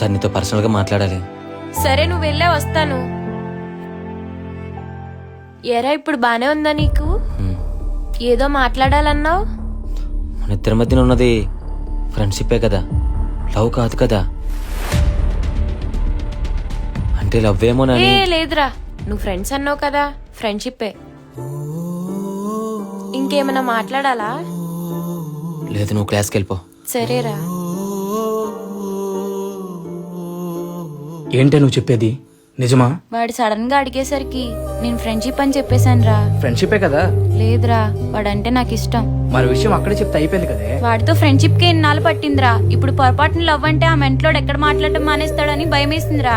ఒకసారి నీతో పర్సనల్గా మాట్లాడాలి. సరే నువ్వు వెళ్ళే వస్తాను. ఎరా ఇప్పుడు బానే ఉందా నీకు? ఏదో మాట్లాడాలన్నావు. మన ఇద్దరి మధ్యన ఉన్నది ఫ్రెండ్షిప్పే కదా, లవ్ కాదు కదా. అంటే లవ్ ఏమోనని. లేదురా, నువ్వు ఫ్రెండ్స్ అన్నావు కదా, ఫ్రెండ్షిప్పే. ఇంకేమైనా మాట్లాడాలా? లేదు, నువ్వు క్లాస్కి వెళ్ళిపో. సరేరా. ఏంటే నువ్వు చెప్పేది నిజమా? వాడు సడన్ గా అడిగేసరికి నేను ఫ్రెండ్షిప్ అని చెప్పేశాను రా. ఫ్రెండ్షిపే కదా. లేదురా, వాడంటే నాకు ఇష్టం. మరి విషయం అక్కడే చెప్తే అయిపోయింది కదే. వాడితో ఫ్రెండ్షిప్ కి ఎన్నాళ్ళు పట్టిందిరా. ఇప్పుడు పొరపాటున లవ్ అంటే ఆ మెంట్లోడు ఎక్కడ మాట్లాడటం మానేస్తాడని భయం వేసిందిరా.